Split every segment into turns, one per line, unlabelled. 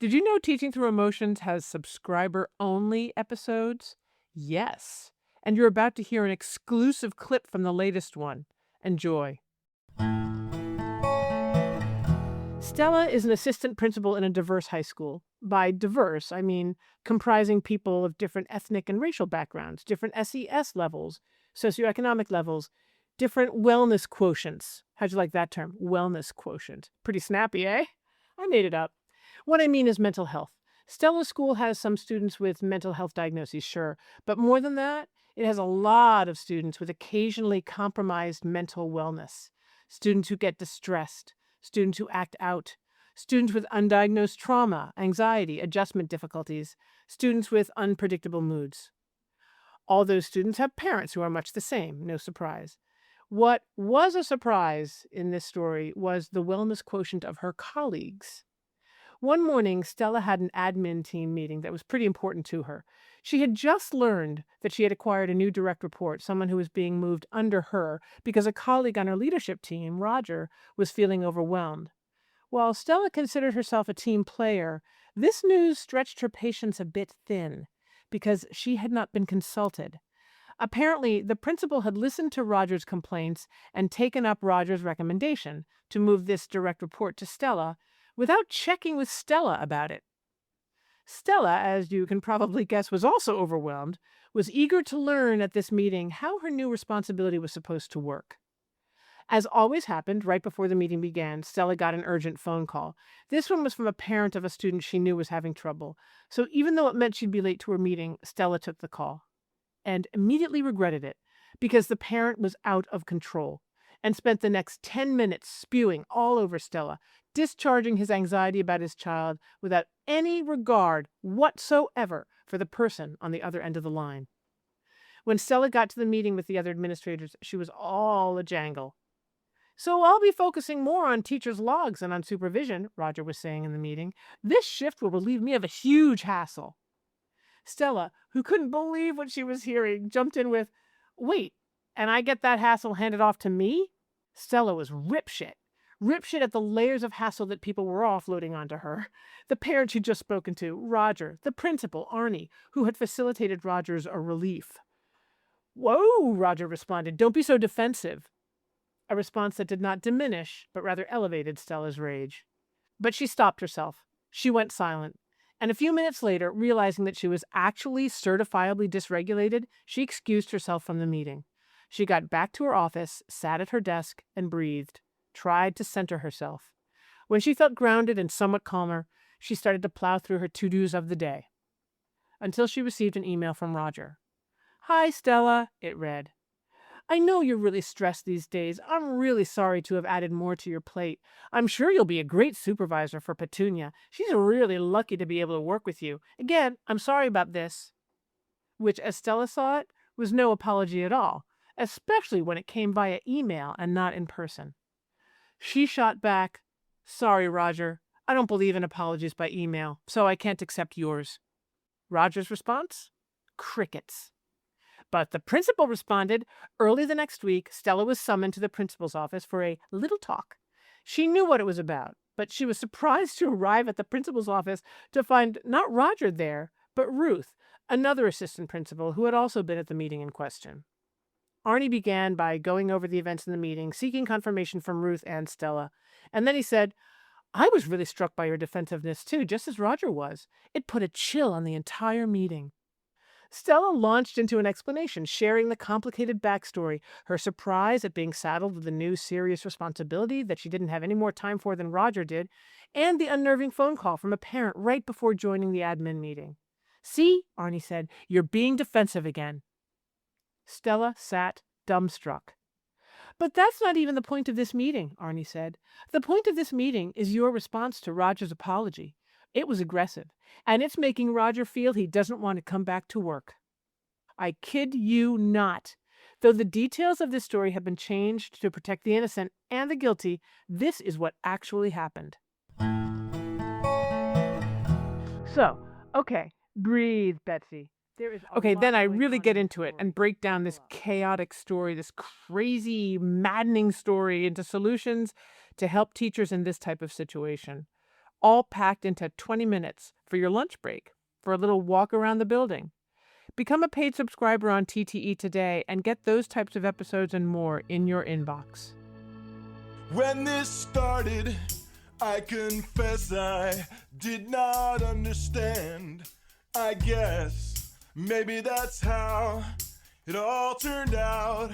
Did you know Teaching Through Emotions has subscriber-only episodes? Yes. And you're about to hear an exclusive clip from the latest one. Enjoy. Stella is an assistant principal in a diverse high school. By diverse, I mean comprising people of different ethnic and racial backgrounds, different SES levels, socioeconomic levels, different wellness quotients. How'd you like that term? Wellness quotient. Pretty snappy, eh? I made it up. What I mean is mental health. Stella's school has some students with mental health diagnoses, sure, but more than that, it has a lot of students with occasionally compromised mental wellness. Students who get distressed, students who act out, students with undiagnosed trauma, anxiety, adjustment difficulties, students with unpredictable moods. All those students have parents who are much the same, no surprise. What was a surprise in this story was the wellness quotient of her colleagues. One morning, Stella had an admin team meeting that was pretty important to her. She had just learned that she had acquired a new direct report, someone who was being moved under her because a colleague on her leadership team, Roger, was feeling overwhelmed. While Stella considered herself a team player, this news stretched her patience a bit thin because she had not been consulted. Apparently, the principal had listened to Roger's complaints and taken up Roger's recommendation to move this direct report to Stella without checking with Stella about it. Stella, as you can probably guess, was also overwhelmed, was eager to learn at this meeting how her new responsibility was supposed to work. As always happened, right before the meeting began, Stella got an urgent phone call. This one was from a parent of a student she knew was having trouble. So even though it meant she'd be late to her meeting, Stella took the call and immediately regretted it because the parent was out of control and spent the next 10 minutes spewing all over Stella, discharging his anxiety about his child without any regard whatsoever for the person on the other end of the line. When Stella got to the meeting with the other administrators, she was all a jangle. "So I'll be focusing more on teachers' logs than on supervision," Roger was saying in the meeting. "This shift will relieve me of a huge hassle." Stella, who couldn't believe what she was hearing, jumped in with, "Wait, and I get that hassle handed off to me?" Stella was ripshit. Ripshit at the layers of hassle that people were offloading onto her. The parent she'd just spoken to, Roger, the principal, Arnie, who had facilitated Roger's relief. "Whoa," Roger responded, "don't be so defensive." A response that did not diminish, but rather elevated Stella's rage. But she stopped herself. She went silent. And a few minutes later, realizing that she was actually certifiably dysregulated, she excused herself from the meeting. She got back to her office, sat at her desk, and breathed, tried to center herself. When she felt grounded and somewhat calmer, she started to plow through her to-dos of the day. Until she received an email from Roger. "Hi, Stella," it read. "I know you're really stressed these days. I'm really sorry to have added more to your plate. I'm sure you'll be a great supervisor for Petunia. She's really lucky to be able to work with you. Again, I'm sorry about this." Which, as Stella saw it, was no apology at all, especially when it came via email and not in person. She shot back, "Sorry, Roger. I don't believe in apologies by email, so I can't accept yours." Roger's response? Crickets. But the principal responded. Early the next week, Stella was summoned to the principal's office for a little talk. She knew what it was about, but she was surprised to arrive at the principal's office to find not Roger there, but Ruth, another assistant principal who had also been at the meeting in question. Arnie began by going over the events in the meeting, seeking confirmation from Ruth and Stella. And then he said, "I was really struck by your defensiveness too, just as Roger was. It put a chill on the entire meeting." Stella launched into an explanation, sharing the complicated backstory, her surprise at being saddled with a new serious responsibility that she didn't have any more time for than Roger did, and the unnerving phone call from a parent right before joining the admin meeting. "See," Arnie said, "you're being defensive again." Stella sat dumbstruck. "But that's not even the point of this meeting," Arnie said. "The point of this meeting is your response to Roger's apology. It was aggressive, and it's making Roger feel he doesn't want to come back to work." I kid you not. Though the details of this story have been changed to protect the innocent and the guilty, this is what actually happened. So, okay, breathe, Betsy. Okay, then I really get into it and break down this chaotic story, this crazy, maddening story into solutions to help teachers in this type of situation. all packed into 20 minutes for your lunch break, for a little walk around the building. Become a paid subscriber on TTE today and get those types of episodes and more in your inbox.
When this started, I confess I did not understand. I guess maybe that's how it all turned out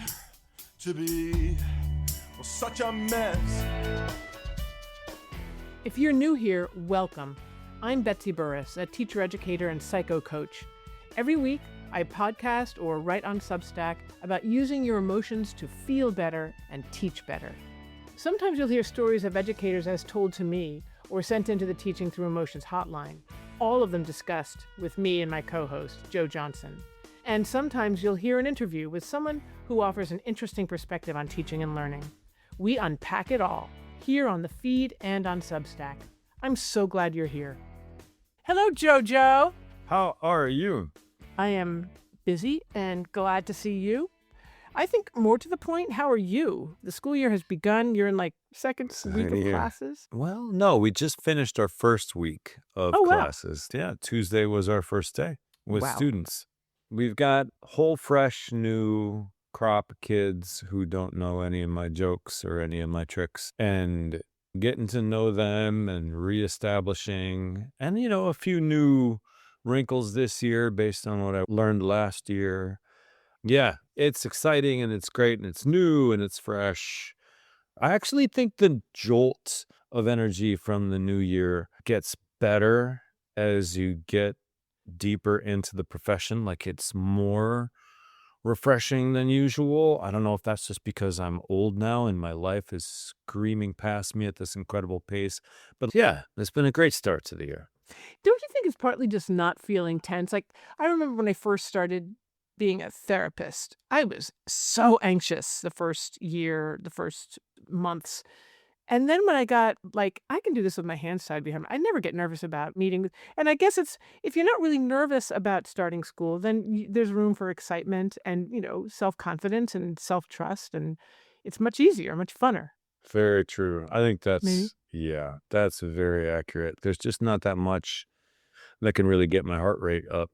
to be. Well, such a mess.
If you're new here, welcome. I'm Betsy Burris, a teacher educator and psycho coach. Every week, I podcast or write on Substack about using your emotions to feel better and teach better. Sometimes you'll hear stories of educators as told to me or sent into the Teaching Through Emotions hotline, all of them discussed with me and my co-host, Joe Johnson. And sometimes you'll hear an interview with someone who offers an interesting perspective on teaching and learning. We unpack it all here on the feed and on Substack. I'm so glad you're here. Hello, Jojo.
How are you?
I am busy and glad to see you. I think more to the point, how are you? The school year has begun. You're in second week of classes.
Well, no, we just finished our first week of classes. Wow. Yeah, Tuesday was our first day with students. We've got whole fresh new crop of kids who don't know any of my jokes or any of my tricks, and getting to know them and reestablishing, and a few new wrinkles this year based on what I learned last year. Yeah, it's exciting and it's great and it's new and it's fresh. I actually think the jolt of energy from the new year gets better as you get deeper into the profession. Like, it's more refreshing than usual. I don't know if that's just because I'm old now and my life is screaming past me at this incredible pace. But yeah, it's been a great start to the year.
Don't you think it's partly just not feeling tense? Like, I remember when I first started being a therapist, I was so anxious the first year, the first months. And then when I got I can do this with my hands tied behind me. I never get nervous about meeting. And I guess it's, if you're not really nervous about starting school, then there's room for excitement and, self-confidence and self-trust. And it's much easier, much funner.
Very true. I think that's very accurate. There's just not that much that can really get my heart rate up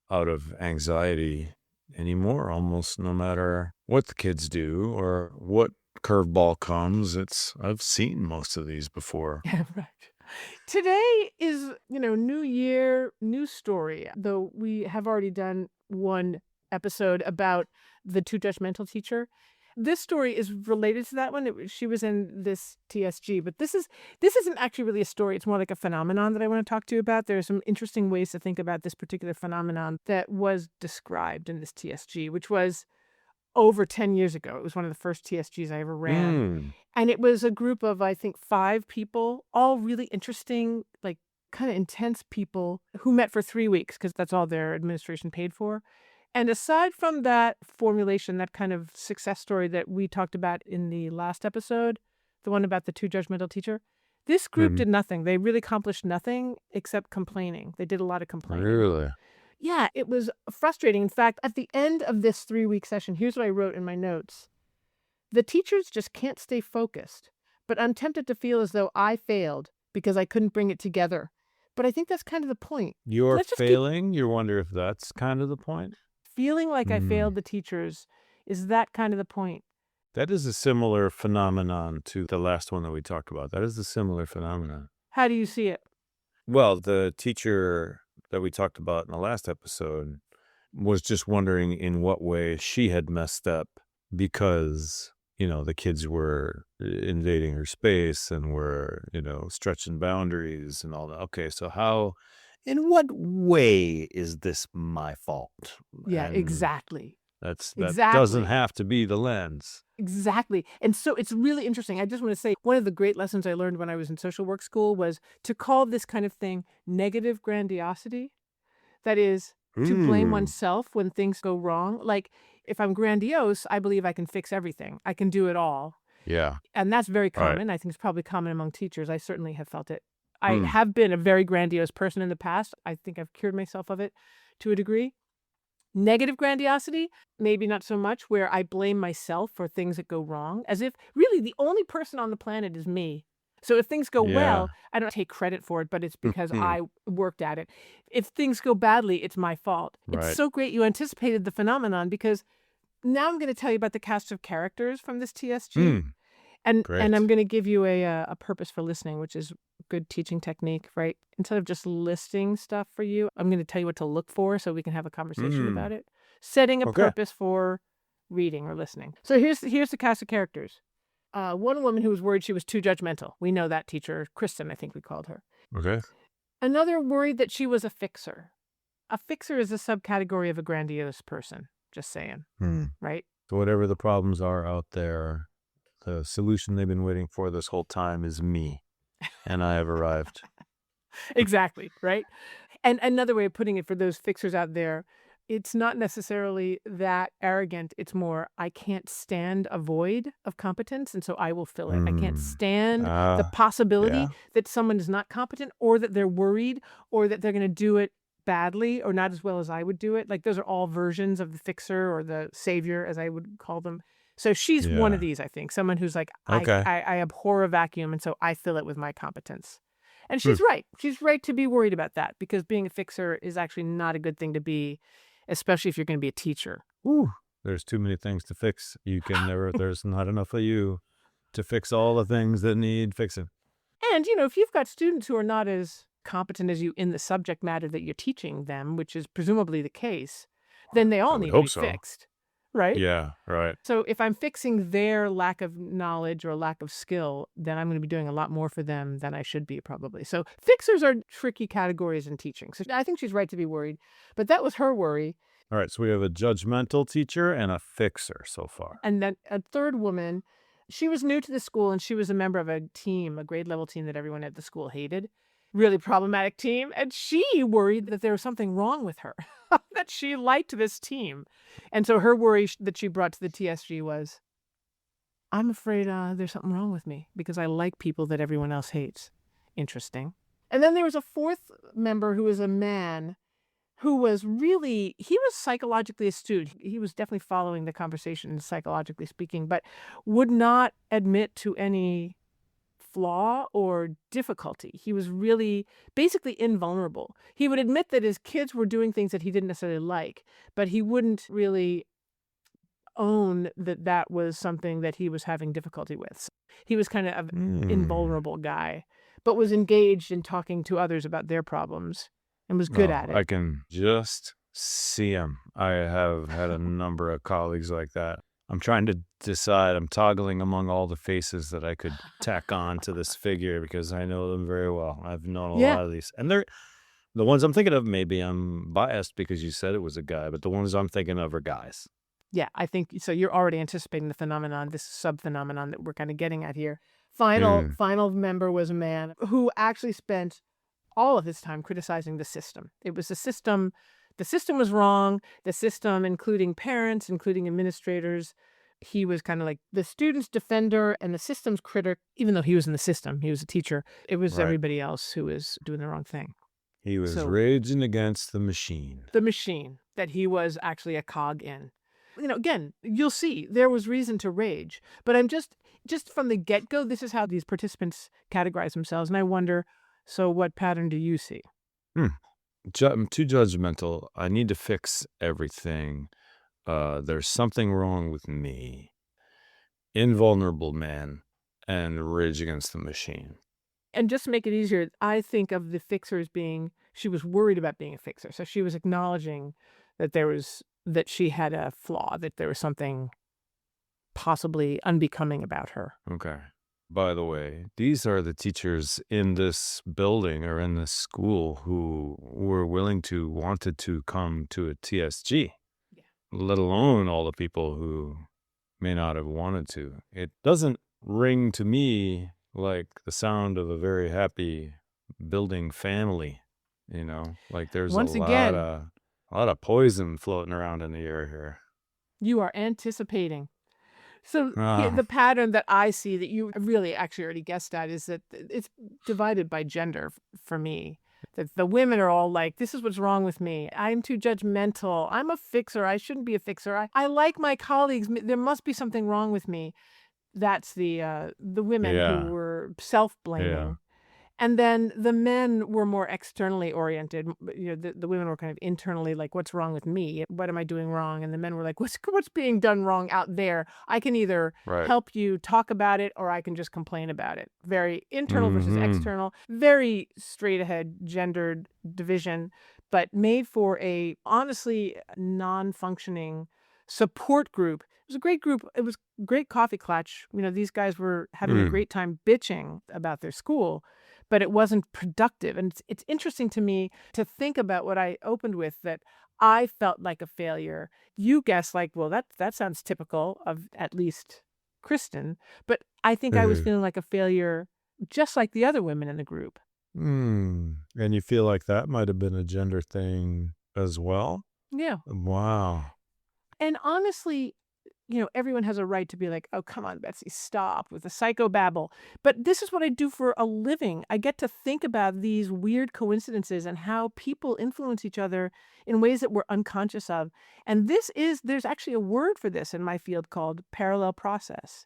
out of anxiety anymore, almost no matter what the kids do or what curveball comes. I've seen most of these before.
Yeah, right. Today is, new year, new story, though we have already done one episode about the too judgmental teacher. This story is related to that one. She was in this TSG, but this isn't actually really a story. It's more like a phenomenon that I want to talk to you about. There are some interesting ways to think about this particular phenomenon that was described in this TSG, which was over 10 years ago. It was one of the first TSGs I ever ran. And it was a group of, I think, 5 people, all really interesting, kind of intense people who met for 3 weeks because that's all their administration paid for. And aside from that formulation, that kind of success story that we talked about in the last episode, the one about the too judgmental teacher, this group did nothing. They really accomplished nothing except complaining. They did a lot of complaining.
Really?
Yeah, it was frustrating. In fact, at the end of this 3-week session, here's what I wrote in my notes. The teachers just can't stay focused, but I'm tempted to feel as though I failed because I couldn't bring it together. But I think that's kind of the point.
You're failing? You wonder if that's kind of the point?
Feeling like I failed the teachers, is that kind of the point?
That is a similar phenomenon to the last one that we talked about. That is a similar phenomenon.
How do you see it?
Well, the teacher that we talked about in the last episode was just wondering in what way she had messed up because, the kids were invading her space and were, stretching boundaries and all that. Okay, so in what way is this my fault?
Yeah,
And
exactly.
that doesn't have to be the lens.
Exactly. And so it's really interesting. I just want to say one of the great lessons I learned when I was in social work school was to call this kind of thing negative grandiosity. That is, to blame oneself when things go wrong. Like, if I'm grandiose, I believe I can fix everything. I can do it all.
Yeah.
And that's very common. Right. I think it's probably common among teachers. I certainly have felt it. I have been a very grandiose person in the past. I think I've cured myself of it to a degree. Negative grandiosity, maybe not so much, where I blame myself for things that go wrong, as if really the only person on the planet is me. So if things go
Yeah.
well, I don't take credit for it, but it's because I worked at it. If things go badly, it's my fault. It's
Right.
so great you anticipated the phenomenon, because now I'm going to tell you about the cast of characters from this TSG.
Mm.
And I'm
Great.
going to give you a purpose for listening, which is good teaching technique, right? Instead of just listing stuff for you, I'm going to tell you what to look for so we can have a conversation about
Mm.
it. Setting a
Okay.
purpose for reading or listening. So here's the cast of characters. One woman who was worried she was too judgmental. We know that teacher, Kristen, I think we called her.
Okay.
Another worried that she was a fixer. A fixer is a subcategory of a grandiose person. Just saying, right?
So whatever the problems are out there, the solution they've been waiting for this whole time is me, and I have arrived.
Exactly, right? And another way of putting it for those fixers out there, it's not necessarily that arrogant. It's more, I can't stand a void of competence, and so I will fill it. I can't
Mm.
stand the
Ah,
possibility
yeah.
that someone is not competent, or that they're worried, or that they're going to do it badly or not as well as I would do it. Like, those are all versions of the fixer or the savior, as I would call them. So she's one of
Yeah.
these, I think. Someone who's like,
Okay.
I abhor a vacuum, and so I fill it with my competence. And
Hmm.
she's right. She's right to be worried about that, because being a fixer is actually not a good thing to be, especially if you're going to be a teacher.
Ooh, there's too many things to fix. There's not enough of you to fix all the things that need fixing.
And, if you've got students who are not as competent as you in the subject matter that you're teaching them, which is presumably the case, then they all
I would
need to
hope
be
so.
fixed, right?
Yeah, right.
So if I'm fixing their lack of knowledge or lack of skill, then I'm going to be doing a lot more for them than I should be, probably. So fixers are tricky categories in teaching. So I think she's right to be worried. But that was her worry.
All right, so we have a judgmental teacher and a fixer so far.
And then a third woman, she was new to the school, and she was a member of a team, a grade level team that everyone at the school hated. Really problematic team. And she worried that there was something wrong with her, that she liked this team. And so her worry that she brought to the TSG was, I'm afraid there's something wrong with me because I like people that everyone else hates. Interesting. And then there was a fourth member who was a man who was he was psychologically astute. He was definitely following the conversation, psychologically speaking, but would not admit to any flaw or difficulty. He was really basically invulnerable. He would admit that his kids were doing things that he didn't necessarily like, but he wouldn't really own that that was something that he was having difficulty with. So he was kind of an invulnerable guy, but was engaged in talking to others about their problems and was good at it.
I can just see him. I have had a number of colleagues like that. I'm trying to decide. I'm toggling among all the faces that I could tack on to this figure because I know them very well. I've known a lot of these. And they're the ones I'm thinking of. Maybe I'm biased because you said it was a guy, but the ones I'm thinking of are guys.
Yeah, I think so. You're already anticipating the phenomenon, this sub-phenomenon that we're kind of getting at here. Final member was a man who actually spent all of his time criticizing the system. It was the system. The system was wrong. The system, including parents, including administrators. He was kind of like the student's defender and the system's critic, even though he was in the system. He was a teacher. It was everybody else who was doing the wrong thing.
He was raging against the machine.
The machine that he was actually a cog in. Again, you'll see there was reason to rage. But I'm just from the get-go, this is how these participants categorize themselves. And I wonder, so what pattern do you see?
I'm too judgmental. I need to fix everything. There's something wrong with me. Invulnerable man and rage against the machine.
And just to make it easier, I think of the fixer as being, she was worried about being a fixer. So she was acknowledging that she had a flaw, that there was something possibly unbecoming about her.
Okay. By the way, these are the teachers in this building or in this school who were wanted to come to a TSG, let alone all the people who may not have wanted to. It doesn't ring to me like the sound of a very happy building family, like there's
Once
a
again,
lot of poison floating around in the air here.
You are anticipating. So the pattern that I see that you really actually already guessed at is that it's divided by gender for me. That the women are all like, this is what's wrong with me. I'm too judgmental. I'm a fixer. I shouldn't be a fixer. I like my colleagues. There must be something wrong with me. That's the women who
Yeah.
were
Yeah.
self-blaming. And then the men were more externally oriented. The women were kind of internally like, what's wrong with me? What am I doing wrong? And the men were like, what's being done wrong out there? I can either
Right.
help you talk about it or I can just complain about it. Very internal versus
Mm-hmm.
external, very straight ahead gendered division, but made for a honestly non-functioning support group. It was a great group. It was great coffee clutch. These guys were having a
Mm.
great time bitching about their school, but it wasn't productive. And it's interesting to me to think about what I opened with, that I felt like a failure. You guessed like, well, that sounds typical of at least Kristen, but I think I was
Uh,
feeling like a failure just like the other women in the group.
And you feel like that might have been a gender thing as well?
Yeah.
Wow.
And honestly, everyone has a right to be like, oh, come on, Betsy, stop with the psychobabble. But this is what I do for a living. I get to think about these weird coincidences and how people influence each other in ways that we're unconscious of. And there's actually a word for this in my field called parallel process,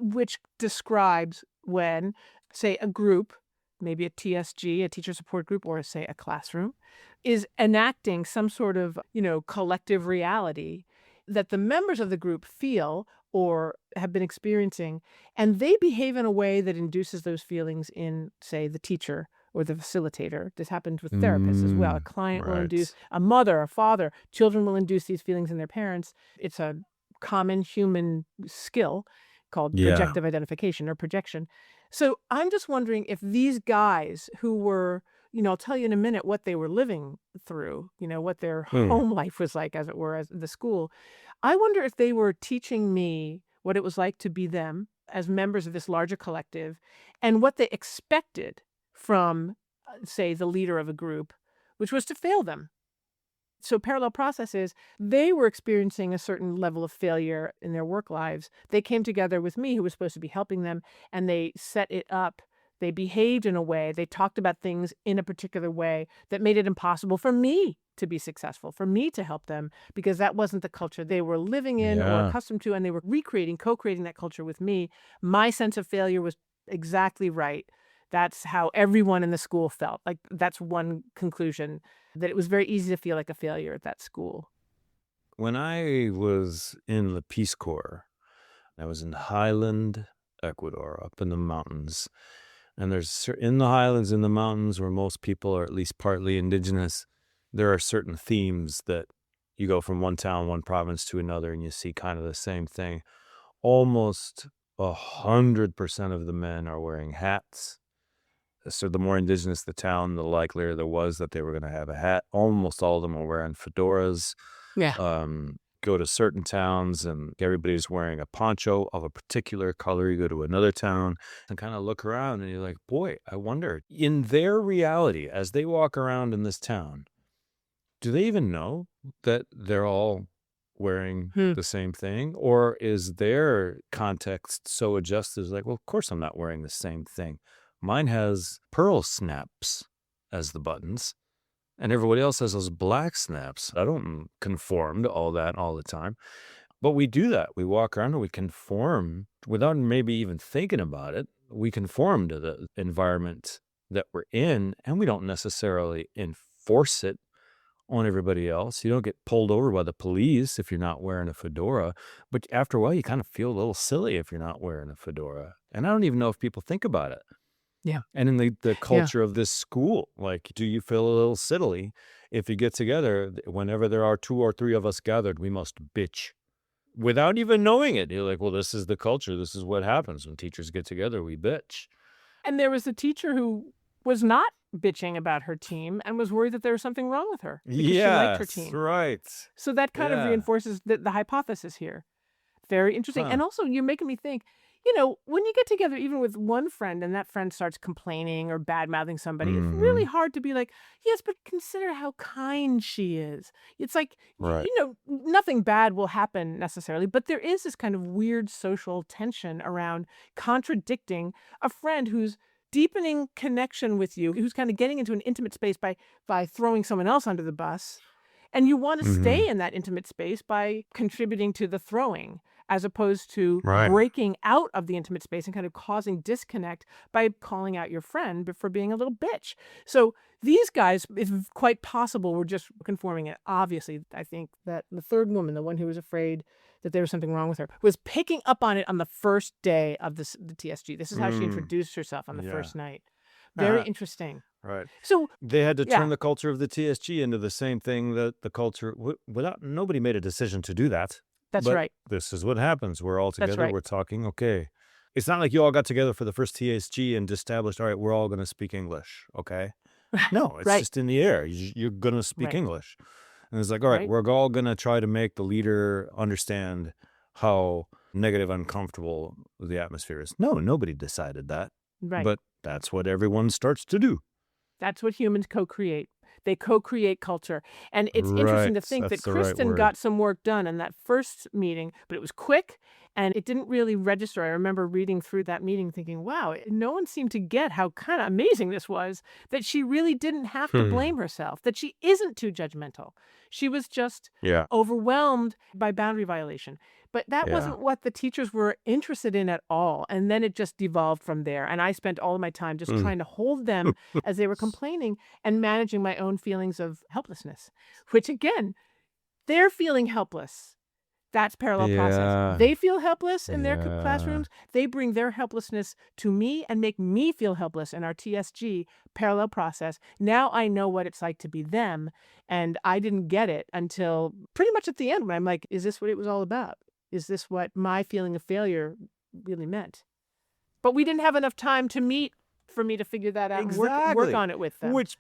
which describes when, say, a group, maybe a TSG, a teacher support group, or say a classroom, is enacting some sort of, collective reality that the members of the group feel or have been experiencing, and they behave in a way that induces those feelings in, say, the teacher or the facilitator. This happens with therapists as well. A client will induce,
Right.
a mother, a father, children will induce these feelings in their parents. It's a common human skill called
Yeah.
projective identification or projection. So I'm just wondering if these guys who were, I'll tell you in a minute what they were living through, what their
Mm.
home life was like, as it were, as the school. I wonder if they were teaching me what it was like to be them as members of this larger collective and what they expected from, say, the leader of a group, which was to fail them. So parallel processes, they were experiencing a certain level of failure in their work lives. They came together with me, who was supposed to be helping them, and they set it up. They behaved in a way, they talked about things in a particular way that made it impossible for me to be successful, for me to help them, because that wasn't the culture they were living in or
Yeah.
accustomed to, and they were recreating, co-creating that culture with me. My sense of failure was exactly right. That's how everyone in the school felt. Like, that's one conclusion, that it was very easy to feel like a failure at that school.
When I was in the Peace Corps, I was in Highland, Ecuador, up in the mountains. And in the highlands, in the mountains, where most people are at least partly indigenous, there are certain themes that you go from one town, one province to another, and you see kind of the same thing. Almost 100% of the men are wearing hats. So the more indigenous the town, the likelier there was that they were going to have a hat. Almost all of them are wearing fedoras.
Yeah.
Go to certain towns and everybody's wearing a poncho of a particular color. You go to another town and kind of look around and you're like, boy, I wonder, in their reality, as they walk around in this town, do they even know that they're all wearing
Hmm.
the same thing? Or is their context so adjusted, like, well, of course I'm not wearing the same thing. Mine has pearl snaps as the buttons, and everybody else has those black snaps. I don't conform to all that all the time. But we do that. We walk around and we conform without maybe even thinking about it. We conform to the environment that we're in, and we don't necessarily enforce it on everybody else. You don't get pulled over by the police if you're not wearing a fedora, but after a while, you kind of feel a little silly if you're not wearing a fedora. And I don't even know if people think about it.
Yeah.
And in the
Yeah.
culture of this school, like, do you feel a little silly if you get together? Whenever there are 2 or 3 of us gathered, we must bitch without even knowing it. You're like, well, this is the culture. This is what happens when teachers get together. We bitch.
And there was a teacher who was not bitching about her team and was worried that there was something wrong with her because she liked her
Yes,
team.
right.
So that kind of
Yeah.
reinforces the hypothesis here. Very interesting.
Huh.
And also, you're making me think, when you get together, even with one friend, and that friend starts complaining or bad-mouthing somebody, it's really
Mm-hmm.
hard to be like, yes, but consider how kind she is. It's like,
Right.
nothing bad will happen necessarily, but there is this kind of weird social tension around contradicting a friend who's deepening connection with you, who's kind of getting into an intimate space by throwing someone else under the bus. And you want to
Mm-hmm.
stay in that intimate space by contributing to the throwing. as opposed to
Right.
breaking out of the intimate space and kind of causing disconnect by calling out your friend for being a little bitch. So these guys, it's quite possible, were just conforming it. Obviously, I think that the third woman, the one who was afraid that there was something wrong with her, was picking up on it on the first day of the TSG. This is how she introduced herself on the first night. Very interesting.
Right.
So
They had to
yeah,
turn the culture of the TSG into the same thing that the culture, without, nobody made a decision to do that.
that's
But
right.
this is what happens. We're all
That's
together.
right.
We're talking. Okay. It's not like you all got together for the first TSG and established, all right, we're all going to speak English. Okay. No, it's
Right.
just in the air. You're going to speak
Right.
English. And it's like, all right,
Right.
we're all going to try to make the leader understand how negative, uncomfortable the atmosphere is. No, nobody decided that.
Right.
But that's what everyone starts to do.
That's what humans co-create. They co-create culture. And it's interesting
Right.
to think that
That's the right
Kristen
word.
got some work done in that first meeting, but it was quick and it didn't really register. I remember reading through that meeting thinking, wow, no one seemed to get how kind of amazing this was, that she really didn't have to blame herself, that she isn't too judgmental. She was just
Yeah.
overwhelmed by boundary violation. But that
Yeah.
wasn't what the teachers were interested in at all. And then it just devolved from there. And I spent all of my time just trying to hold them as they were complaining and managing my own feelings of helplessness, which again, they're feeling helpless. That's parallel process.
Yeah.
They feel helpless in their
Yeah.
classrooms. They bring their helplessness to me and make me feel helpless in our TSG parallel process. Now I know what it's like to be them. And I didn't get it until pretty much at the end when I'm like, is this what it was all about? Is this what my feeling of failure really meant? But we didn't have enough time to meet for me to figure that out and work
Exactly.
on it with them.
Which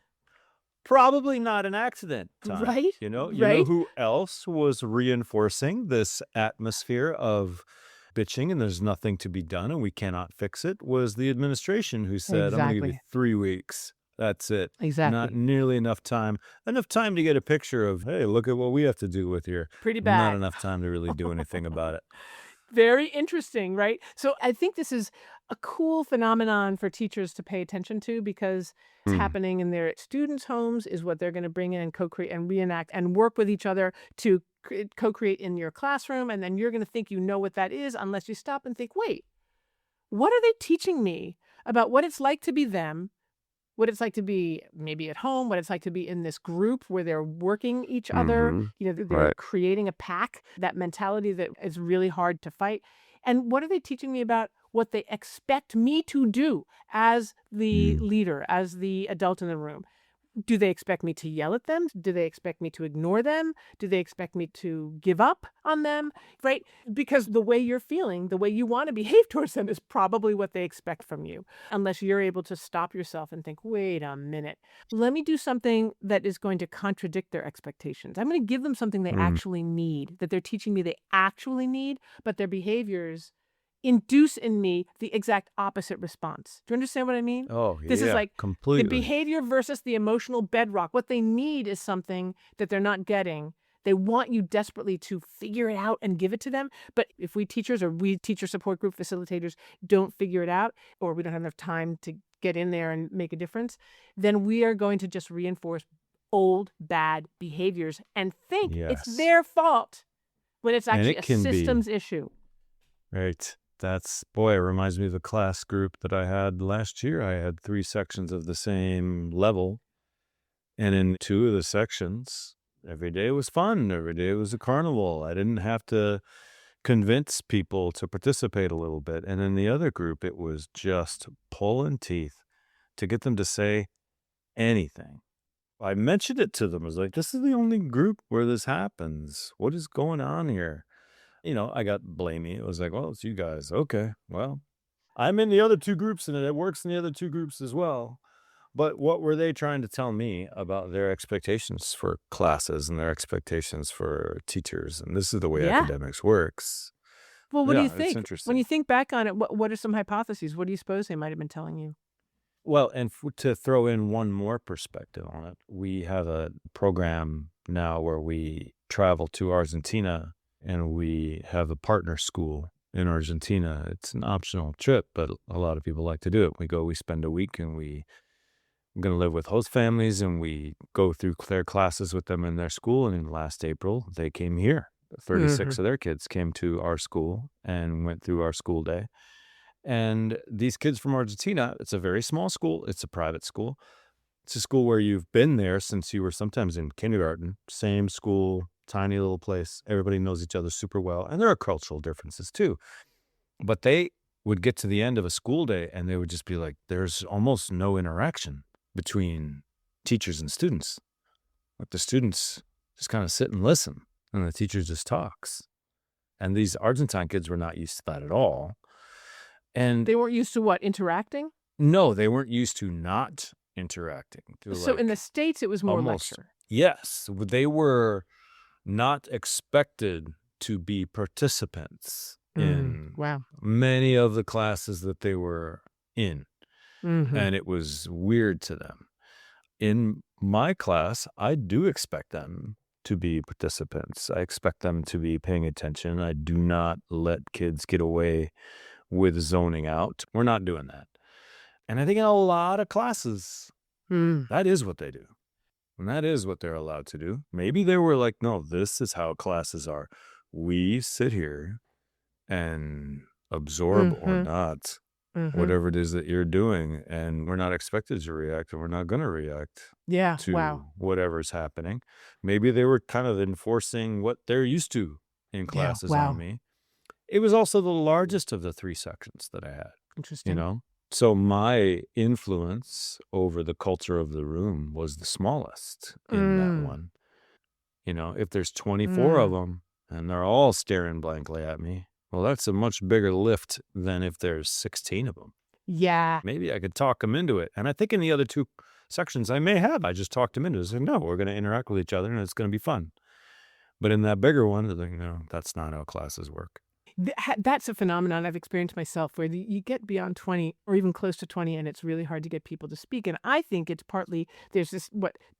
probably not an accident, Tom.
Right?
You know
Right?
who else was reinforcing this atmosphere of bitching and there's nothing to be done and we cannot fix it was the administration who said, I'm going to give you
Exactly.
3 weeks. That's it. Not
Exactly.
nearly enough time. Enough time to get a picture of, hey, look at what we have to do with here.
Pretty
Not
bad.
enough time to really do anything about it.
Very interesting, right? So I think this is a cool phenomenon for teachers to pay attention to because it's happening in their students' homes is what they're going to bring in and co-create and reenact and work with each other to co-create in your classroom. And then you're going to think you know what that is unless you stop and think, wait, what are they teaching me about what it's like to be them? What it's like to be maybe at home, what it's like to be in this group where they're working each other, they're
Right.
creating a pack, that mentality that is really hard to fight. And what are they teaching me about what they expect me to do as the leader, as the adult in the room? Do they expect me to yell at them? Do they expect me to ignore them? Do they expect me to give up on them? Right? Because the way you're feeling, the way you want to behave towards them is probably what they expect from you, unless you're able to stop yourself and think, wait a minute, let me do something that is going to contradict their expectations. I'm going to give them something they actually need, that they're teaching me they actually need, but their behaviors induce in me the exact opposite response. Do you understand what I mean?
Oh,
This is
yeah,
like the
completely.
behavior versus the emotional bedrock. What they need is something that they're not getting. They want you desperately to figure it out and give it to them. But if we teachers or we teacher support group facilitators don't figure it out, or we don't have enough time to get in there and make a difference, then we are going to just reinforce old bad behaviors and think it's
Yes.
their fault when it's
And
actually
it
a
can be.
systems issue.
Right. Boy, it reminds me of the class group that I had last year. I had 3 sections of the same level. And in 2 of the sections, every day was fun. Every day was a carnival. I didn't have to convince people to participate a little bit. And in the other group, it was just pulling teeth to get them to say anything. I mentioned it to them. I was like, this is the only group where this happens. What is going on here? I got blamey. It was like, well, it's you guys. Okay, well, I'm in the other 2 groups and it works in the other 2 groups as well. But what were they trying to tell me about their expectations for classes and their expectations for teachers? And this is the way
Yeah.
academics works.
Well, what do
Yeah,
you
it's
think?
interesting.
When you think back on it, what are some hypotheses? What do you suppose they might have been telling you?
Well, and to throw in one more perspective on it, we have a program now where we travel to Argentina and we have a partner school in Argentina. It's an optional trip, but a lot of people like to do it. We spend a week and we're going to live with host families and we go through their classes with them in their school. And in last April, they came here 36 of their kids came to our school and went through our school day. And these kids from Argentina, it's a very small school. It's a private school. It's a school where you've been there since you were sometimes in kindergarten. Same school, tiny little place. Everybody knows each other super well. And there are cultural differences too. But they would get to the end of a school day and they would just be like, there's almost no interaction between teachers and students. Like the students just kind of sit and listen and the teacher just talks. And these Argentine kids were not used to that at all. And
they weren't used to what? Interacting?
No, they weren't used to not interacting.
So in the States, it was more lecture.
Yes. They were not expected to be participants in many of the classes that they were in. And it was weird to them. In my class, I do expect them to be participants. I expect them to be paying attention. I do not let kids get away with zoning out. We're not doing that. And I think in a lot of classes, that is what they do. And that is what they're allowed to do. Maybe they were like, no, this is how classes are. We sit here and absorb or not whatever it is that you're doing. And we're not expected to react, and we're not going to react to whatever's happening. Maybe they were kind of enforcing what they're used to in classes on me. It was also the largest of the 3 sections that I had.
Interesting.
So my influence over the culture of the room was the smallest in that one. If there's 24 of them and they're all staring blankly at me, well, that's a much bigger lift than if there's 16 of them.
Yeah.
Maybe I could talk them into it. And I think in the other 2 sections I just talked them into it. I said, no, we're going to interact with each other and it's going to be fun. But in that bigger one, they're like, no, that's not how classes work.
That's a phenomenon I've experienced myself, where you get beyond 20 or even close to 20 and it's really hard to get people to speak. And I think it's partly there's this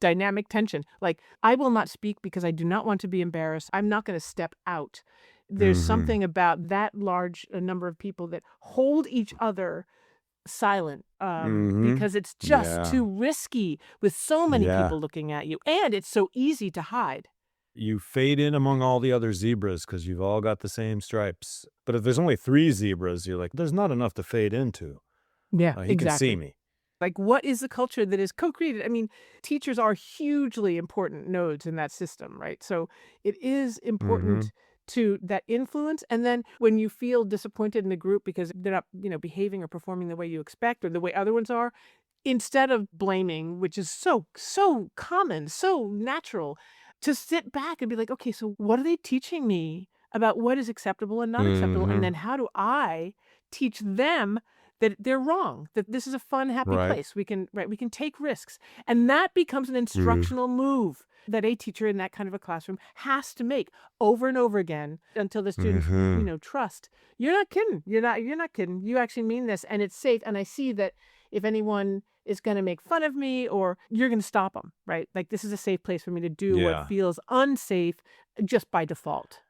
dynamic tension. Like, I will not speak because I do not want to be embarrassed. I'm not going to step out. There's something about that large number of people that hold each other silent because it's just too risky with so many people looking at you. And it's so easy to hide.
You fade in among all the other zebras because you've all got the same stripes. But if there's only 3 zebras, you're like, there's not enough to fade into.
Yeah,
he can see me.
Like, what is the culture that is co-created? I mean, teachers are hugely important nodes in that system, right? So it is important to that influence. And then when you feel disappointed in the group because they're not, behaving or performing the way you expect or the way other ones are, instead of blaming, which is so common, so natural, to sit back and be like, okay, so what are they teaching me about what is acceptable and not acceptable? And then how do I teach them that they're wrong, that this is a fun, happy place. We can take risks. And that becomes an instructional move that a teacher in that kind of a classroom has to make over and over again until the students, trust. You're not kidding. You're not kidding. You actually mean this, and it's safe. And I see that if anyone is going to make fun of me, or you're going to stop them, right? Like, this is a safe place for me to do what feels unsafe just by default.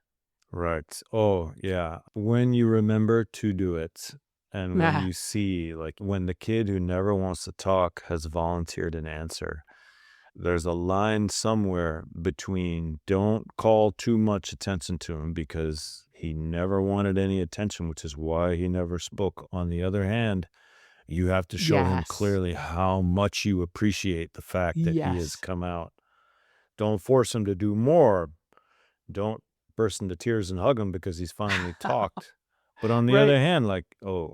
Right. Oh, yeah. When you remember to do it, and when you see, like, when the kid who never wants to talk has volunteered an answer, there's a line somewhere between don't call too much attention to him because he never wanted any attention, which is why he never spoke. On the other hand, you have to show him clearly how much you appreciate the fact that he has come out. Don't force him to do more. Don't burst into tears and hug him because he's finally talked. But on the other hand, like, a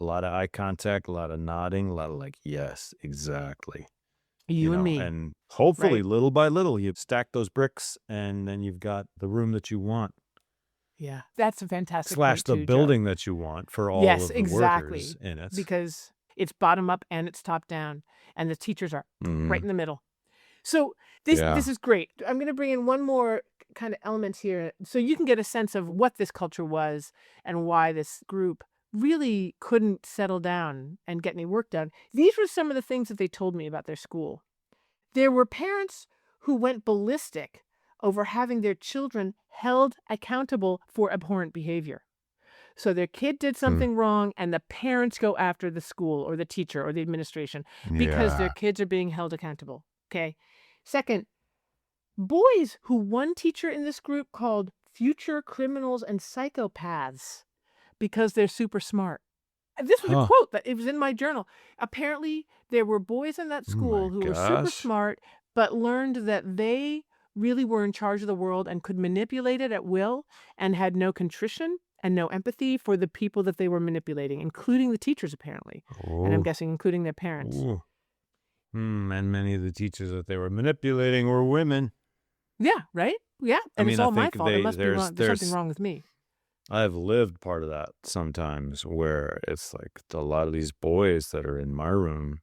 lot of eye contact, a lot of nodding, a lot of like, yes, exactly.
You and me.
And hopefully little by little, you stack those bricks and then you've got the room that you want.
Yeah, that's a fantastic
/ the
point
building
Joe.
that you want for all of the workers in it.
Because it's bottom up and it's top down, and the teachers are right in the middle. So this is great. I'm going to bring in one more kind of element here so you can get a sense of what this culture was and why this group really couldn't settle down and get any work done. These were some of the things that they told me about their school. There were parents who went ballistic over having their children held accountable for abhorrent behavior. So their kid did something wrong and the parents go after the school or the teacher or the administration because their kids are being held accountable. Okay. Second, boys who one teacher in this group called future criminals and psychopaths because they're super smart. This was a
Huh.
quote that it was in my journal. Apparently, there were boys in that
Oh
school
my
who were super
gosh.
smart, but learned that they really were in charge of the world and could manipulate it at will and had no contrition and no empathy for the people that they were manipulating, including the teachers, apparently. And I'm
Oh.
guessing including their parents.
Ooh. And many of the teachers that they were manipulating were women.
Yeah, right? Yeah.
I
And it's
mean, I
all my
think
fault. It must be wrong. There's something
there's
wrong with me.
I've lived part of that sometimes where it's like a lot of these boys that are in my room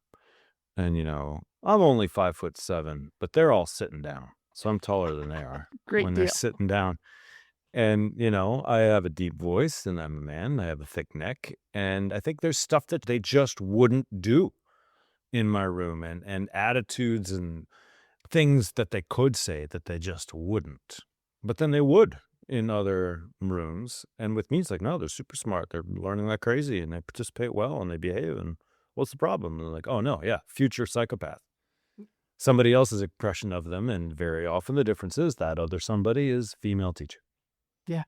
and, I'm only 5'7", but they're all sitting down. So I'm taller than they are
Great
when they're
deal.
sitting down. And, I have a deep voice and I'm a man. I have a thick neck. And I think there's stuff that they just wouldn't do in my room and attitudes and things that they could say that they just wouldn't. But then they would in other rooms. And with me, it's like, no, they're super smart. They're learning like crazy and they participate well and they behave. And what's the problem? And they're like, oh, no, yeah, future psychopath. Somebody else's impression of them. And very often the difference is that other somebody is female teacher.
Yeah.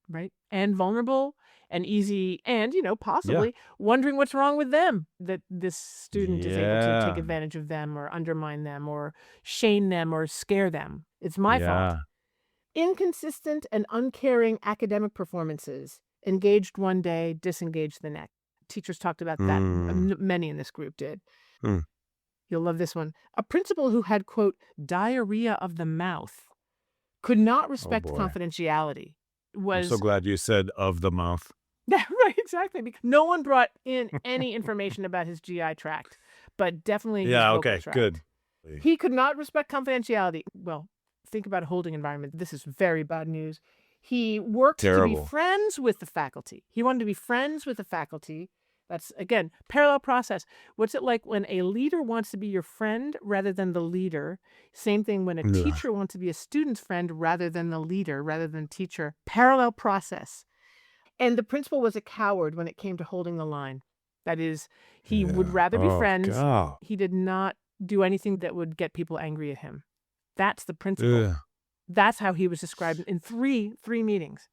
Right. And vulnerable and easy and,
Yeah.
possibly wondering what's wrong with them, that this student is able to take
Yeah.
advantage of them or undermine them or shame them or scare them. It's my fault.
Yeah.
Inconsistent and uncaring academic performances, engaged one day, disengaged the next. Teachers talked about that. Many in this group did.
Mm.
You'll love this one. A principal who had, quote, diarrhea of the mouth, could not
Oh,
respect
boy.
confidentiality.
I'm so
Was
glad you said of the mouth.
Yeah, right, exactly. Because no one brought in any information about his GI tract, but definitely his
Yeah,
vocal
okay,
tract.
good.
He could not respect confidentiality. Well, think about a holding environment. This is very bad news. He worked to be
Terrible.
friends with the faculty. He wanted to be friends with the faculty. That's, again, parallel process. What's it like when a leader wants to be your friend rather than the leader? Same thing when a
Ugh.
teacher wants to be a student's friend rather than the leader, rather than teacher. Parallel process. And the principal was a coward when it came to holding the line. That is, he would
Yeah.
rather be
Oh,
friends.
God.
He did not do anything that would get people angry at him. That's the principal.
Ugh.
That's how he was described in three meetings.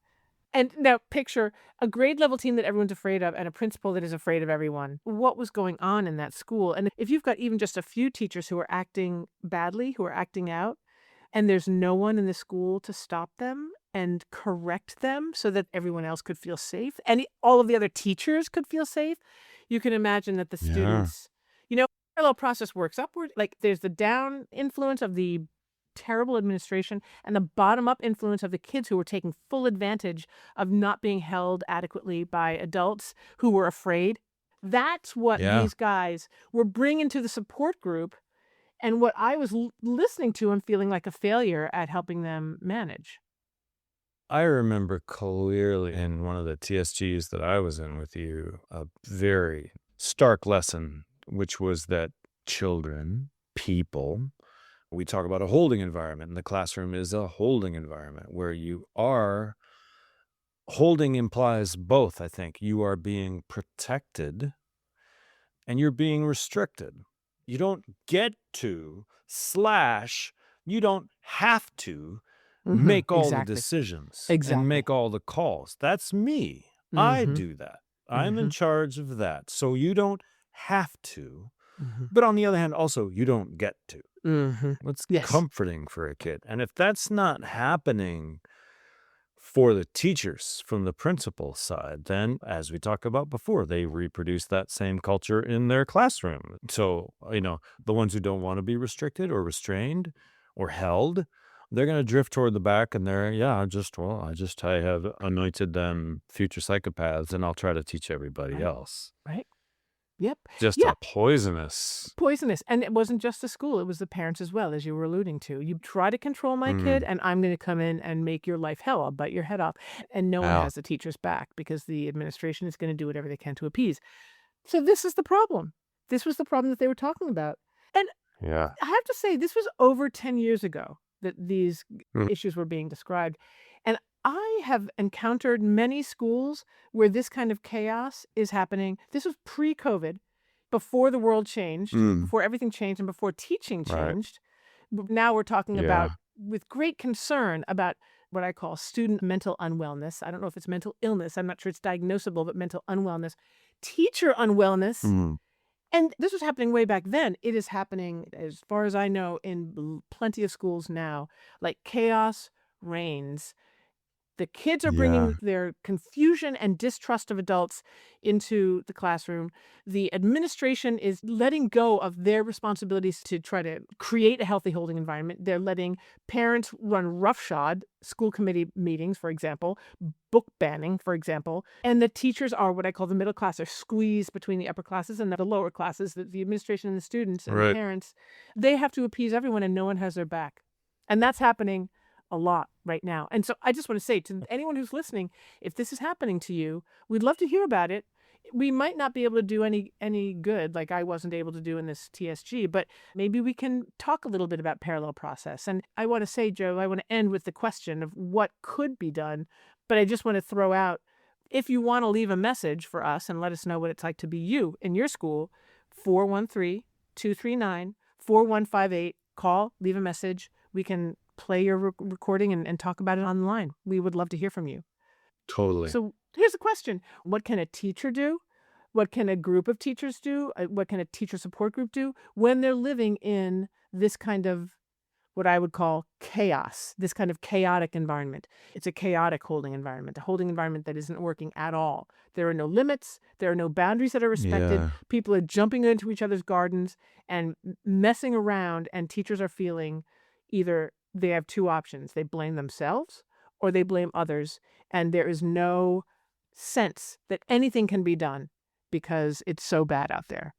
And now picture a grade level team that everyone's afraid of and a principal that is afraid of everyone. What was going on in that school? And if you've got even just a few teachers who are acting badly, who are acting out, and there's no one in the school to stop them and correct them so that everyone else could feel safe and all of the other teachers could feel safe, you can imagine that the
Yeah.
students, parallel process works upward. Like there's the down influence of the terrible administration and the bottom up influence of the kids who were taking full advantage of not being held adequately by adults who were afraid. That's what
Yeah.
these guys were bringing to the support group and what I was listening to and feeling like a failure at helping them manage.
I remember clearly in one of the TSGs that I was in with you, a very stark lesson, which was that children, people, we talk about a holding environment, and the classroom is a holding environment where you are. Holding implies both, I think. You are being protected and you're being restricted. You don't get to / you don't have to make all the decisions and make all the calls. That's me. I do that. I'm in charge of that. So you don't have to. But on the other hand, also, you don't get to. It's comforting for a kid. And if that's not happening for the teachers from the principal side, then as we talked about before, they reproduce that same culture in their classroom. So, the ones who don't want to be restricted or restrained or held, they're going to drift toward the back and they're, I have anointed them future psychopaths and I'll try to teach everybody else.
Right. Yep.
Just a poisonous.
And it wasn't just the school. It was the parents as well, as you were alluding to. You try to control my kid and I'm going to come in and make your life hell. I'll bite your head off. And no one has the teacher's back because the administration is going to do whatever they can to appease. So this is the problem. This was the problem that they were talking about. And
Yeah.
I have to say, this was over 10 years ago that these issues were being described. And I have encountered many schools where this kind of chaos is happening. This was pre-COVID, before the world changed, before everything changed, and before teaching
Right.
changed. Now we're talking
Yeah.
about, with great concern, about what I call student mental unwellness. I don't know if it's mental illness. I'm not sure it's diagnosable, but mental unwellness. Teacher unwellness.
Mm.
And this was happening way back then. It is happening, as far as I know, in plenty of schools now. Like chaos reigns. The kids are
Yeah.
bringing their confusion and distrust of adults into the classroom. The administration is letting go of their responsibilities to try to create a healthy holding environment. They're letting parents run roughshod school committee meetings, for example, book banning, for example. And the teachers are what I call the middle class. They're squeezed between the upper classes and the lower classes. The administration and the students and the
Right.
parents, they have to appease everyone and no one has their back. And that's happening a lot right now. And so I just want to say to anyone who's listening, if this is happening to you, we'd love to hear about it. We might not be able to do any good, like I wasn't able to do in this TSG, but maybe we can talk a little bit about parallel process. And I want to say, Joe, I want to end with the question of what could be done, but I just want to throw out, if you want to leave a message for us and let us know what it's like to be you in your school, 413-239-4158. Call, leave a message. We can play your recording and talk about it online. We would love to hear from you.
Totally.
So here's a question. What can a teacher do? What can a group of teachers do? What can a teacher support group do when they're living in this kind of what I would call chaos, this kind of chaotic environment? It's a chaotic holding environment, a holding environment that isn't working at all. There are no limits. There are no boundaries that are respected.
Yeah.
People are jumping into each other's gardens and messing around, and teachers are feeling either they have two options. They blame themselves or they blame others, and there is no sense that anything can be done because it's so bad out there.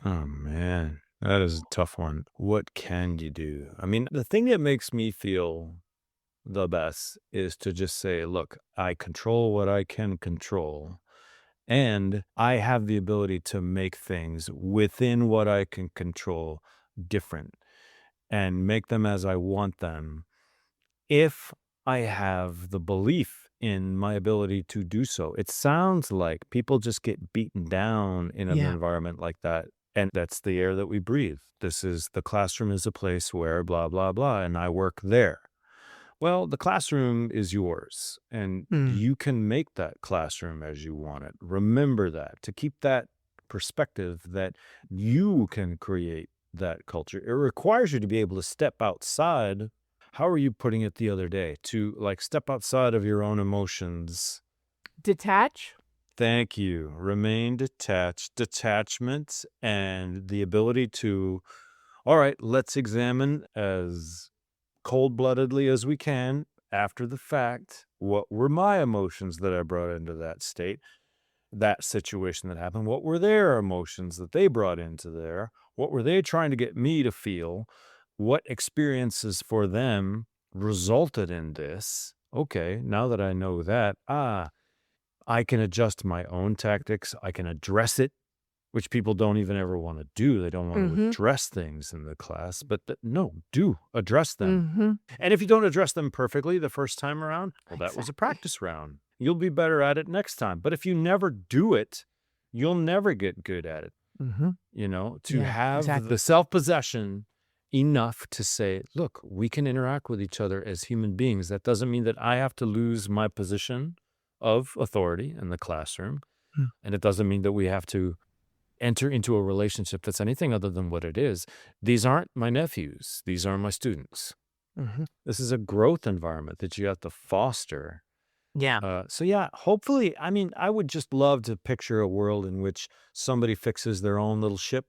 Oh, man. That is a tough one. What can you do? I mean, the thing that makes me feel the best is to just say, look, I control what I can control. And I have the ability to make things within what I can control different and make them as I want them if I have the belief in my ability to do so. It sounds like people just get beaten down in an
Yeah.
environment like that. And that's the air that we breathe. The classroom is a place where blah, blah, blah, and I work there. Well, the classroom is yours, and you can make that classroom as you want it. Remember that, to keep that perspective that you can create that culture. It requires you to be able to step outside. How are you putting it the other day? To like step outside of your own emotions.
Detach.
Thank you. Remain detached. Detachment and the ability to, all right, let's examine as cold-bloodedly as we can after the fact, what were my emotions that I brought into that state, that situation that happened? What were their emotions that they brought into there? What were they trying to get me to feel? What experiences for them resulted in this? Okay, now that I know that, I can adjust my own tactics. I can address it, which people don't even ever want to do. They don't want to address things in the class, but no, do address them. And if you don't address them perfectly the first time around, well, that was a practice round. You'll be better at it next time. But if you never do it, you'll never get good at it. You know, to have the self-possession enough to say, look, we can interact with each other as human beings. That doesn't mean that I have to lose my position of authority in the classroom. And it doesn't mean that we have to enter into a relationship that's anything other than what it is. These aren't my nephews. These are my students. This is a growth environment that you have to foster.
Yeah.
So yeah, hopefully, I mean, I would just love to picture a world in which somebody fixes their own little ship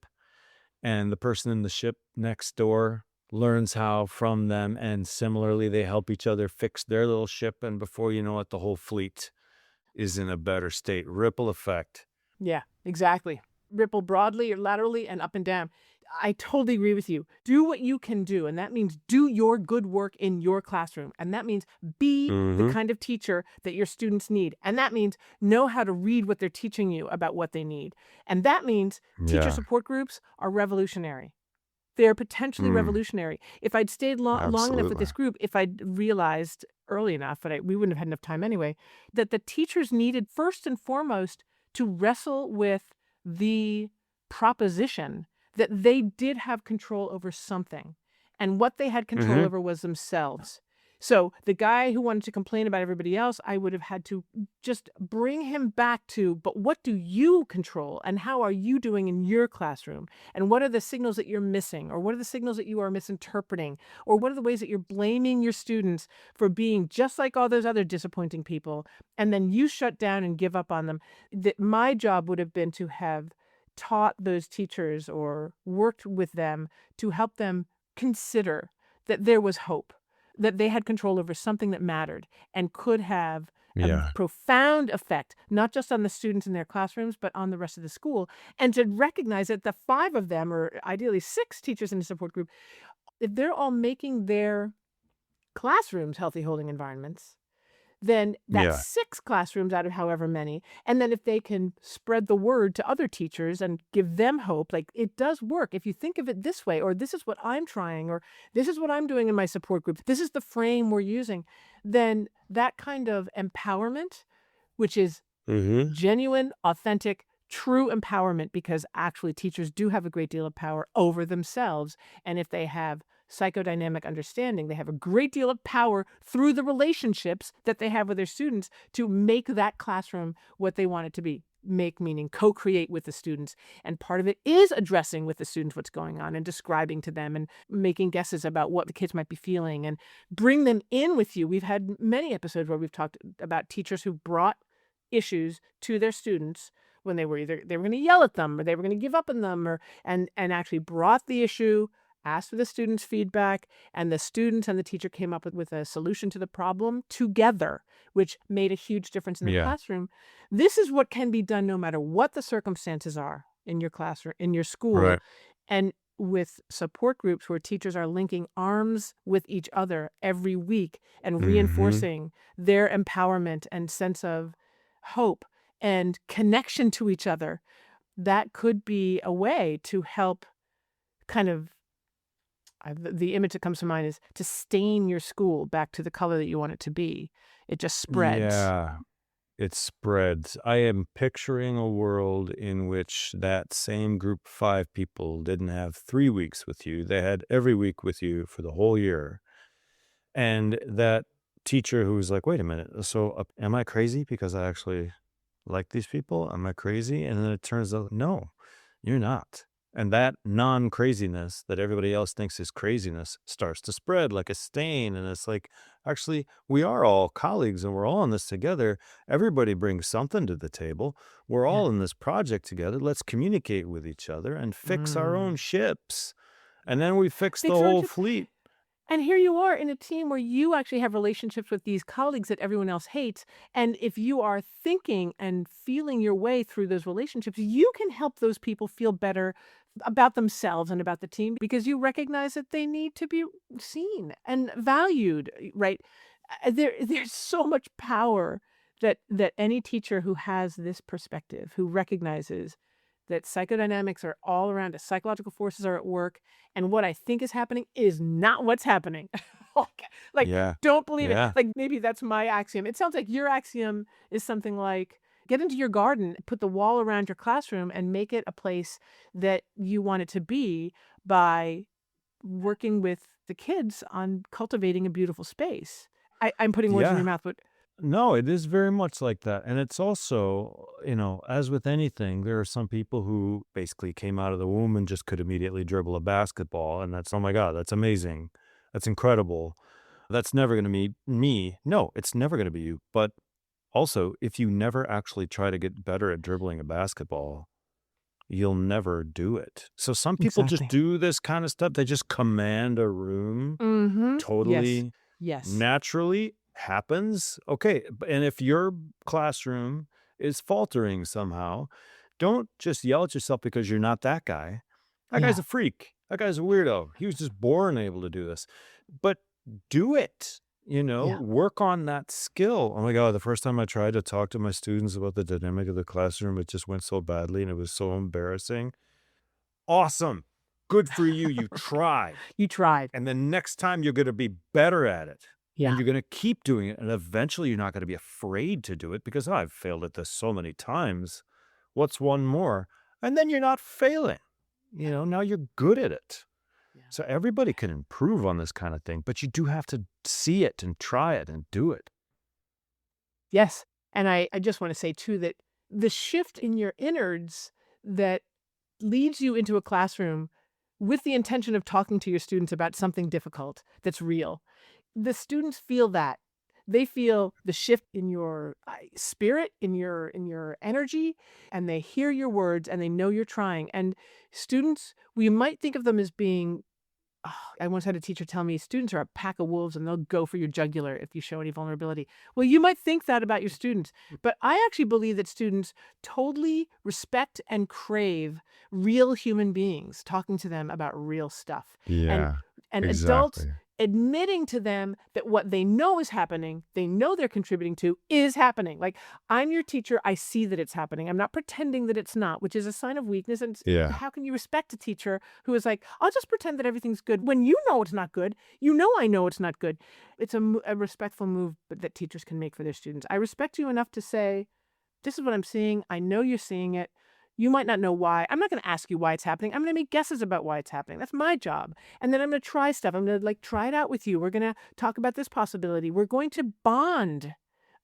and the person in the ship next door learns how from them, and similarly, they help each other fix their little ship, and before you know it, the whole fleet is in a better state. Ripple effect.
Yeah, exactly. Ripple broadly or laterally and up and down. I totally agree with you. Do what you can do, and that means do your good work in your classroom. And that means be the kind of teacher that your students need. And that means know how to read what they're teaching you about what they need. And that means teacher support groups are revolutionary. They're potentially revolutionary. If I'd stayed long enough with this group, if I'd realized early enough, but we wouldn't have had enough time anyway, that the teachers needed first and foremost to wrestle with the proposition that they did have control over something. And what they had control over was themselves. So the guy who wanted to complain about everybody else, I would have had to just bring him back to, but what do you control and how are you doing in your classroom? And what are the signals that you're missing? Or what are the signals that you are misinterpreting? Or what are the ways that you're blaming your students for being just like all those other disappointing people? And then you shut down and give up on them. My job would have been to have taught those teachers or worked with them to help them consider that there was hope, that they had control over something that mattered and could have a
Yeah.
profound effect, not just on the students in their classrooms, but on the rest of the school. And to recognize that the 5 of them, or ideally 6 teachers in a support group, if they're all making their classrooms healthy holding environments, then that's
Yeah.
6 classrooms out of however many. And then if they can spread the word to other teachers and give them hope, like it does work. If you think of it this way, or this is what I'm trying, or this is what I'm doing in my support group, this is the frame we're using, then that kind of empowerment, which is
Mm-hmm.
genuine, authentic, true empowerment, because actually teachers do have a great deal of power over themselves. And if they have psychodynamic understanding, they have a great deal of power through the relationships that they have with their students to make that classroom what they want it to be. Make meaning co-create with the students. And part of it is addressing with the students what's going on and describing to them and making guesses about what the kids might be feeling and bring them in with you. We've had many episodes where we've talked about teachers who brought issues to their students when they were going to yell at them or they were going to give up on them, or and actually brought the issue, asked for the students' feedback, and the students and the teacher came up with a solution to the problem together, which made a huge difference in the
Yeah.
classroom. This is what can be done no matter what the circumstances are in your classroom, in your school.
Right.
And with support groups where teachers are linking arms with each other every week and
Mm-hmm.
reinforcing their empowerment and sense of hope and connection to each other, that could be a way to help kind of the image that comes to mind is to stain your school back to the color that you want it to be. It just spreads.
Yeah. It spreads. I am picturing a world in which that same group of 5 people didn't have 3 weeks with you. They had every week with you for the whole year. And that teacher who was like, wait a minute, so am I crazy because I actually like these people? Am I crazy? And then it turns out, no, you're not. And that non-craziness that everybody else thinks is craziness starts to spread like a stain. And it's like, actually, we are all colleagues and we're all in this together. Everybody brings something to the table. We're
Yeah.
all in this project together. Let's communicate with each other and fix our own ships. And then we fix the
Fix our own
whole
ships.
fleet.
And here you are in a team where you actually have relationships with these colleagues that everyone else hates. And if you are thinking and feeling your way through those relationships, you can help those people feel better about themselves and about the team because you recognize that they need to be seen and valued, right? There's so much power that any teacher who has this perspective, who recognizes that psychodynamics are all around us, psychological forces are at work, and what I think is happening is not what's happening. Okay, like,
Yeah.
don't believe it.
Yeah.
Like, maybe that's my axiom. It sounds like your axiom is something like, get into your garden, put the wall around your classroom, and make it a place that you want it to be by working with the kids on cultivating a beautiful space. I'm putting words in your
Yeah.
mouth, but
No, it is very much like that. And it's also, as with anything, there are some people who basically came out of the womb and just could immediately dribble a basketball. And that's, oh my God, that's amazing. That's incredible. That's never going to be me. No, it's never going to be you. But also, if you never actually try to get better at dribbling a basketball, you'll never do it. So some people just
exactly.
do this kind of stuff. They just command a room
Yes.
totally
Yes.
naturally happens. Okay. And if your classroom is faltering somehow, don't just yell at yourself because you're not that guy. That guy's
Yeah.
a freak. That guy's a weirdo. He was just born able to do this. But do it.
Yeah.
Work on that skill. Oh my God, the first time I tried to talk to my students about the dynamic of the classroom, it just went so badly and it was so embarrassing. Awesome. Good for you. You tried.
You tried.
And the next time you're going to be better at it. And
Yeah.
you're going to keep doing it. And eventually you're not going to be afraid to do it because I've failed at this so many times. What's one more? And then you're not failing. Now you're good at it.
Yeah.
So everybody can improve on this kind of thing, but you do have to see it and try it and do it.
Yes. And I just want to say, too, that the shift in your innards that leads you into a classroom with the intention of talking to your students about something difficult that's real, the students feel that. They feel the shift in your spirit, in your energy, and they hear your words and they know you're trying. And students, we might think of them as being I once had a teacher tell me students are a pack of wolves and they'll go for your jugular if you show any vulnerability. Well, you might think that about your students, but I actually believe that students totally respect and crave real human beings talking to them about real stuff. And
Yeah,
and adults
exactly.
admitting to them that what they know is happening, they know they're contributing to, is happening. Like, I'm your teacher, I see that it's happening. I'm not pretending that it's not, which is a sign of weakness. And
Yeah.
how can you respect a teacher who is like, I'll just pretend that everything's good when you know it's not good? You know I know it's not good. It's a respectful move that teachers can make for their students. I respect you enough to say, this is what I'm seeing. I know you're seeing it. You might not know why. I'm not going to ask you why it's happening. I'm going to make guesses about why it's happening. That's my job. And then I'm going to try stuff. I'm going to try it out with you. We're going to talk about this possibility. We're going to bond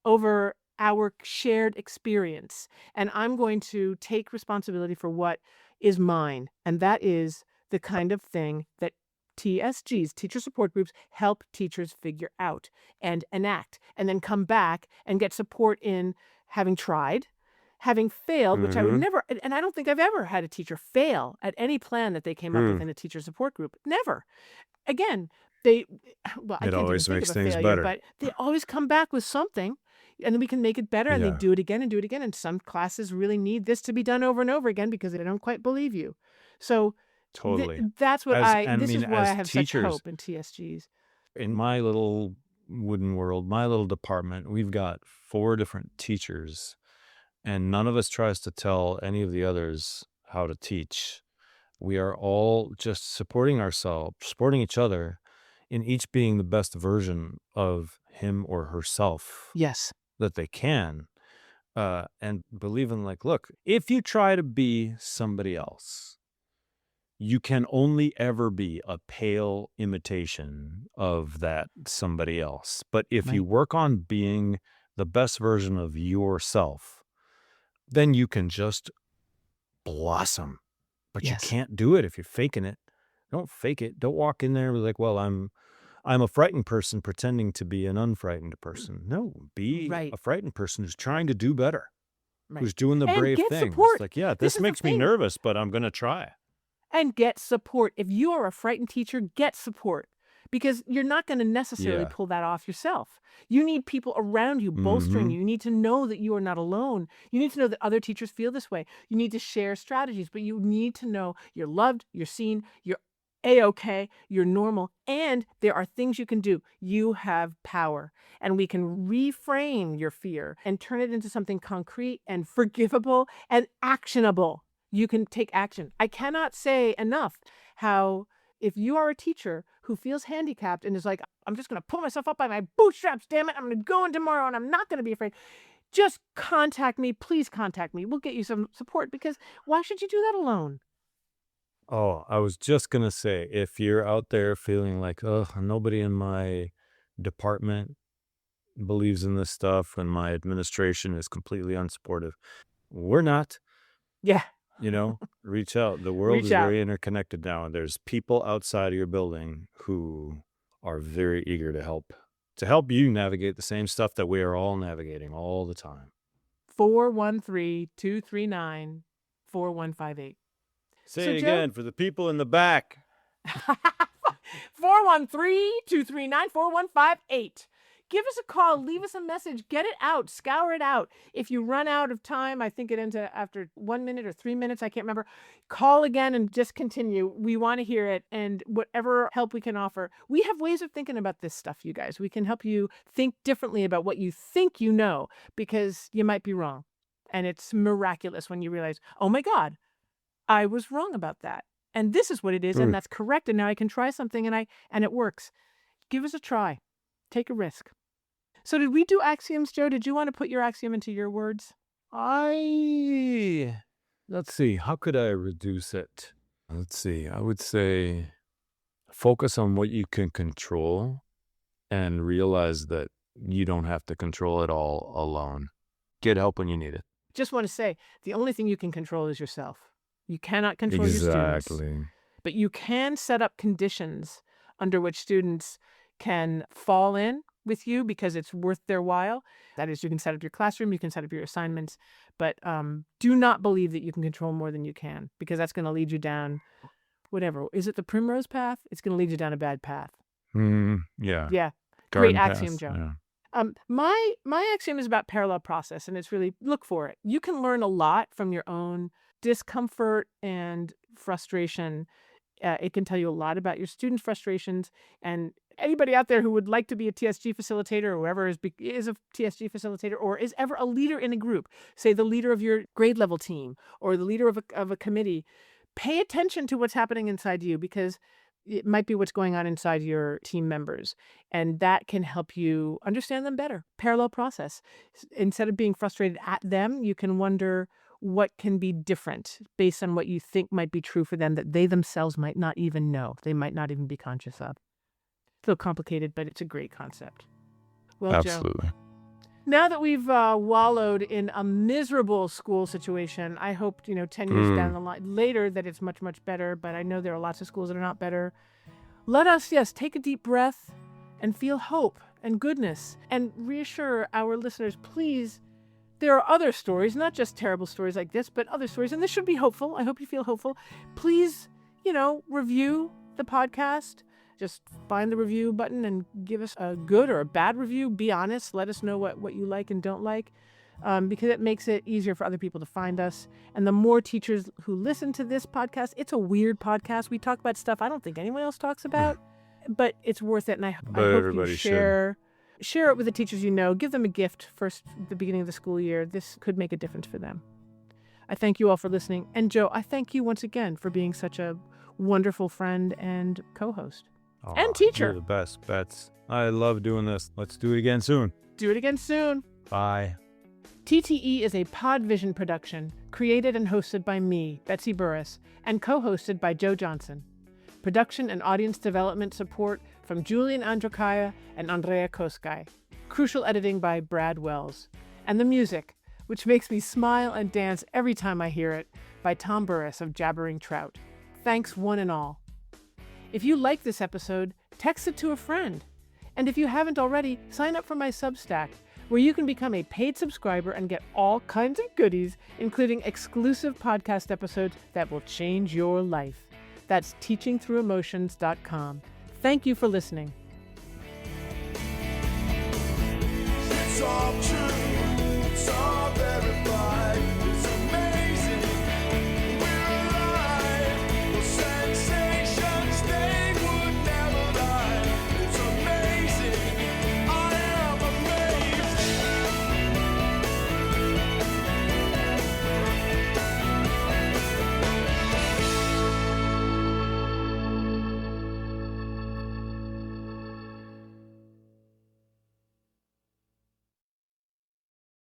over our shared experience. And I'm going to take responsibility for what is mine. And that is the kind of thing that TSGs, teacher support groups, help teachers figure out and enact, and then come back and get support in having tried, having failed, which I would
Mm-hmm.
never, and I don't think I've ever had a teacher fail at any plan that they came up with in a teacher support group. Never. Again, well, I
It
can't even
always
think of
makes
a
things
failure,
better.
but they always come back with something, and then we can make it better, and they
Yeah,
do it again and do it again. And some classes really need this to be done over and over again because they don't quite believe you. So
totally.
that's what this is why I
As
have such
teachers
hope in TSGs.
in my little wooden world, my little department, we've got 4 different teachers, and none of us tries to tell any of the others how to teach. We are all just supporting ourselves, supporting each other in each being the best version of him or herself
Yes.
that they can. And believing like, look, if you try to be somebody else, you can only ever be a pale imitation of that somebody else. But if you
Right.
work on being the best version of yourself, then you can just blossom. But you
Yes.
can't do it if you're faking it. Don't fake it. Don't walk in there and be like, well, I'm a frightened person pretending to be an unfrightened person. No, be
Right.
a frightened person who's trying to do better,
Right.
who's doing the
And
brave
get
thing. It's
support.
like, yeah,
This
this
is the
makes me
thing.
nervous, but I'm going to try.
And get support. If you are a frightened teacher, get support because you're not going to necessarily
Yeah.
pull that off yourself. You need people around you bolstering
Mm-hmm.
you. You need to know that you are not alone. You need to know that other teachers feel this way. You need to share strategies, but you need to know you're loved, you're seen, you're A-okay, you're normal, and there are things you can do. You have power, and we can reframe your fear and turn it into something concrete and forgivable and actionable. You can take action. I cannot say enough how if you are a teacher who feels handicapped and is like, I'm just going to pull myself up by my bootstraps, damn it, I'm going to go in tomorrow and I'm not going to be afraid. Just contact me. Please contact me. We'll get you some support because why should you do that alone?
Oh, I was just going to say, if you're out there feeling like, oh, nobody in my department believes in this stuff and my administration is completely unsupportive, we're not.
Yeah.
Reach out. The world
Reach
is
out.
very interconnected now, and there's people outside of your building who are very eager to help you navigate the same stuff that we are all navigating all the time.
413-239-4158.
Say
So,
it
Joe,
again for the people in the back.
413-239-4158. Give us a call, leave us a message, get it out, scour it out. If you run out of time, I think it ends after 1 minute or 3 minutes, I can't remember. Call again and just continue. We want to hear it, and whatever help we can offer. We have ways of thinking about this stuff, you guys. We can help you think differently about what you think you know, because you might be wrong. And it's miraculous when you realize, oh my God, I was wrong about that. And this is what it is, and that's correct. And now I can try something and it works. Give us a try. Take a risk. So did we do axioms, Joe? Did you want to put your axiom into your words?
Let's see, how could I reduce it? Let's see, I would say Focus on what you can control and realize that you don't have to control it all alone. Get help when you need it.
Just want to say, the only thing you can control is yourself. You cannot control your students.
Exactly.
But you can set up conditions under which students can fall in with you because it's worth their while. That is, you can set up your classroom, you can set up your assignments, but do not believe that you can control more than you can, because that's going to lead you down, whatever. Is it the primrose path? It's going to lead you down a bad path.
Yeah.
Yeah.
Garden
Great axiom,
path,
Joe.
yeah.
My axiom is about parallel process, and it's really, look for it. You can learn a lot from your own discomfort and frustration. It can tell you a lot about your students' frustrations, and anybody out there who would like to be a TSG facilitator, or whoever is a TSG facilitator, or is ever a leader in a group, say the leader of your grade level team or the leader of a committee, pay attention to what's happening inside you, because it might be what's going on inside your team members, and that can help you understand them better. Parallel process. Instead of being frustrated at them, you can wonder what can be different based on what you think might be true for them that they themselves might not even know. They might not even be conscious of. It's a little complicated, but it's a great concept. Well,
Absolutely.
Joe, now that we've wallowed in a miserable school situation, I hope, 10 years down the line, later, that it's much, much better. But I know there are lots of schools that are not better. Let us, take a deep breath and feel hope and goodness, and reassure our listeners, please, there are other stories, not just terrible stories like this, but other stories. And this should be hopeful. I hope you feel hopeful. Please, review the podcast. Just find the review button and give us a good or a bad review. Be honest. Let us know what you like and don't like, because it makes it easier for other people to find us. And the more teachers who listen to this podcast, it's a weird podcast. We talk about stuff I don't think anyone else talks about, but it's worth it. And I hope you share it with the teachers you know. Give them a gift first at the beginning of the school year. This could make a difference for them. I thank you all for listening. And Joe, I thank you once again for being such a wonderful friend and co-host. And teacher.
You're the best, Bets. I love doing this. Let's do it again soon.
Do it again soon.
Bye.
TTE is a Podvision production, created and hosted by me, Betsy Burris, and co-hosted by Joe Johnson. Production and audience development support from Julian Androkaya and Andrea Koskai. Crucial editing by Brad Wells. And the music, which makes me smile and dance every time I hear it, by Tom Burris of Jabbering Trout. Thanks one and all. If you like this episode, text it to a friend. And if you haven't already, sign up for my Substack, where you can become a paid subscriber and get all kinds of goodies, including exclusive podcast episodes that will change your life. That's teachingthroughemotions.com. Thank you for listening.
It's all true, it's all verified.